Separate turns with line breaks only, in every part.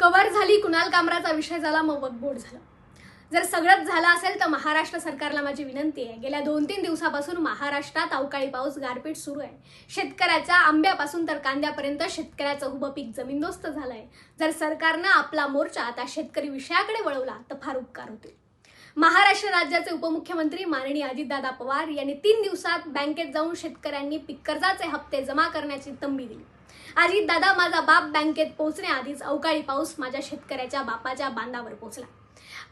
Cover झाली कुणाल कामराचा विषय झाला, मग वकबोर्ड झालं. जर सगळंच झालं असेल तर महाराष्ट्र सरकारला माझी विनंती आहे, गेल्या 2-3 दिवसापासून महाराष्ट्रात अवकाळी पाऊस, गारपीट सुरू आहे. शेतकऱ्याच्या आंब्यापासून तर कांद्यापर्यंत शेतकऱ्याचं उभं पीक जमीनदोस्त झालंय. जर सरकारनं आपला मोर्चा आता शेतकरी विषयाकडे वळवला तर फार उपकार होतील. महाराष्ट्र राज्याचे उपमुख्यमंत्री माननीय अजितदादा पवार यांनी 3 दिवसात बँकेत जाऊन शेतकऱ्यांनी पीक कर्जाचे हप्ते जमा करण्याची तंबी दिली. अजितदादा, माझा बाप बँकेत पोहोचण्याआधीच अवकाळी पाऊस माझ्या शेतकऱ्याच्या बापाच्या बांधावर पोहोचला.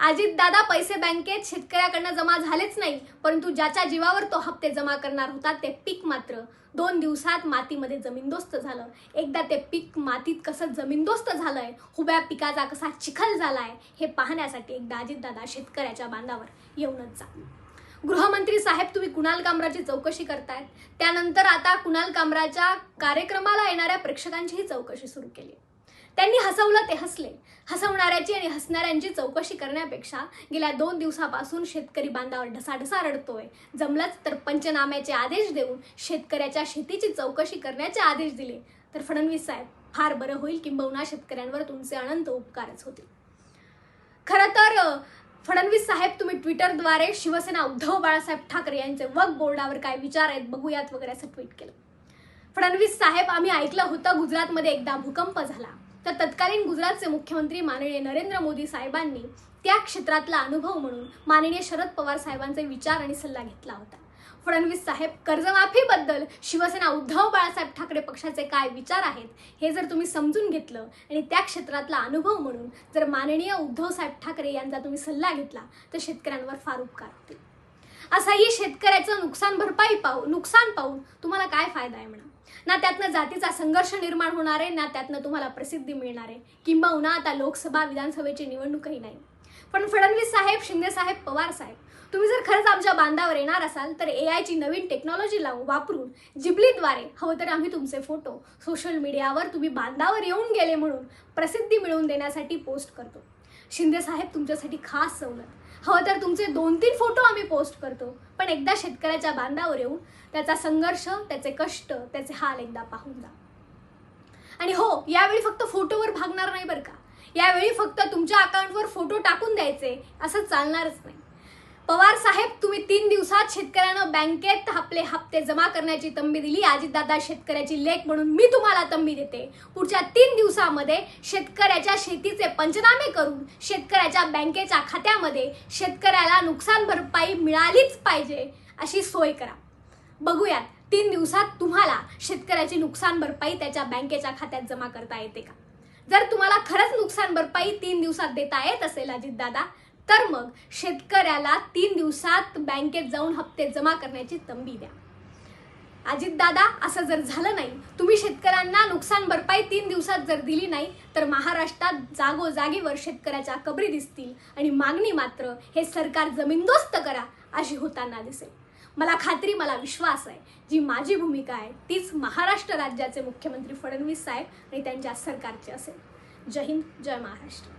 अजितदादा, पैसे बँकेत शेतकऱ्याकडनं जमा झालेच नाही, परंतु ज्याच्या जीवावर तो हप्ते जमा करणार होता ते पीक मात्र 2 दिवसात मातीमध्ये जमीनदोस्त झालं. एकदा ते पीक मातीत कसं जमीनदोस्त झालंय, उभ्या पिकाचा कसा चिखल झालाय, हे पाहण्यासाठी एकदा अजितदादा शेतकऱ्याच्या बांधावर येऊनच जा. गृहमंत्री साहेब, तुम्ही कुणाल कामराची चौकशी करतायत, त्यानंतर आता कुणाल कामराच्या कार्यक्रमाला येणाऱ्या प्रेक्षकांचीही चौकशी सुरू केली. त्यांनी हसवलं ते हसले. हसवणाऱ्याची आणि हसणाऱ्यांची चौकशी करण्यापेक्षा गेल्या 2 दिवसापासून शेतकरी बांधावर ढसाढसा रडतोय. जमलंच तर पंचनाम्याचे आदेश देऊन शेतकऱ्याच्या शेतीची चौकशी करण्याचे आदेश दिले तर फडणवीस साहेब फार बरं होईल, किंबहुना शेतकऱ्यांवर तुमचे अनंत उपकारच होतील. खरं तर फडणवीस साहेब, तुम्ही ट्विटरद्वारे शिवसेना उद्धव बाळासाहेब ठाकरे यांचे वक्फ बोर्डावर काय विचार आहेत बघूयात वगैरे असं ट्विट केलं. फडणवीस साहेब, आम्ही ऐकलं होतं गुजरातमध्ये एकदा भूकंप झाला तर तत्कालीन गुजरातचे मुख्यमंत्री माननीय नरेंद्र मोदी साहेबांनी त्या क्षेत्रातला अनुभव म्हणून माननीय शरद पवार साहेबांचे विचार आणि सल्ला घेतला होता. फडणवीस साहेब, कर्जमाफीबद्दल शिवसेना उद्धव बाळासाहेब ठाकरे पक्षाचे काय विचार आहेत हे जर तुम्ही समजून घेतलं आणि त्या क्षेत्रातला अनुभव म्हणून जर माननीय उद्धव साहेब ठाकरे यांचा तुम्ही सल्ला घेतला तर शेतकऱ्यांवर फार उपकार होतील. असाही शेतकऱ्याचं नुकसान पाहून तुम्हाला काय फायदा आहे म्हणा. ना त्यातनं जातीचा संघर्ष निर्माण होणार आहे, ना त्यातनं तुम्हाला प्रसिद्धी मिळणार आहे, किंबहुना आता लोकसभा विधानसभेची निवडणूकही नाही. पण फडणवीस साहेब, शिंदे साहेब, पवार साहेब, तुम्ही जर खरंच आमच्या बांधावर येणार असाल तर AIची नवीन टेक्नॉलॉजी वापरून जिबलीद्वारे हवं तर आम्ही तुमचे फोटो सोशल मीडियावर तुम्ही बांधावर येऊन गेले म्हणून प्रसिद्धी मिळवून देण्यासाठी पोस्ट करतो. शिंदे साहेब, तुमच्यासाठी खास सवलत, हवं तर तुमचे 2-3 फोटो आम्ही पोस्ट करतो, पण एकदा शेतकऱ्याच्या बांधावर येऊन त्याचा संघर्ष, त्याचे कष्ट, त्याचे हाल एकदा पाहून जा. आणि हो, यावेळी फक्त फोटोवर भागणार नाही बरं का. यावेळी फक्त तुमच्या अकाउंटवर फोटो टाकून द्यायचे असं चालणारच नाही. पवार साहेब, तुम्ही 3 दिवसात शेतकऱ्यांना बँकेत आपले हप्ते जमा करण्याची तंबी दिली. अजितदादा, शेतकऱ्याची लेख म्हणून मी तुम्हाला तंबी देते. पुढच्या 3 दिवसामध्ये शेतकऱ्याच्या शेतीचे पंचनामे करून शेतकऱ्याच्या बँकेच्या खात्यामध्ये शेतकऱ्याला नुकसान भरपाई मिळालीच पाहिजे अशी सोय करा. बघूयात 3 दिवसात तुम्हाला शेतकऱ्याची नुकसान भरपाई त्याच्या बँकेच्या खात्यात जमा करता येते का. जर तुम्हाला खरंच नुकसान भरपाई 3 दिवसात देता येत असेल अजितदादा, तर मग शेतकऱ्याला 3 दिवसात बँकेत जाऊन हप्ते जमा करण्याची तंबी द्या. अजितदादा, असं जर झालं नाही, तुम्ही शेतकऱ्यांना नुकसान भरपाई 3 दिवसात जर दिली नाही तर महाराष्ट्रात जागोजागीवर शेतकऱ्याच्या कबरी दिसतील आणि मागणी मात्र हे सरकार जमीनदोस्त करा अशी होताना दिसेल. मला खात्री, मला विश्वास आहे, जी माझी भूमिका आहे तीच महाराष्ट्र राज्याचे मुख्यमंत्री फडणवीस साहेब आणि त्यांच्या सरकारची असेल. जय हिंद, जय महाराष्ट्र.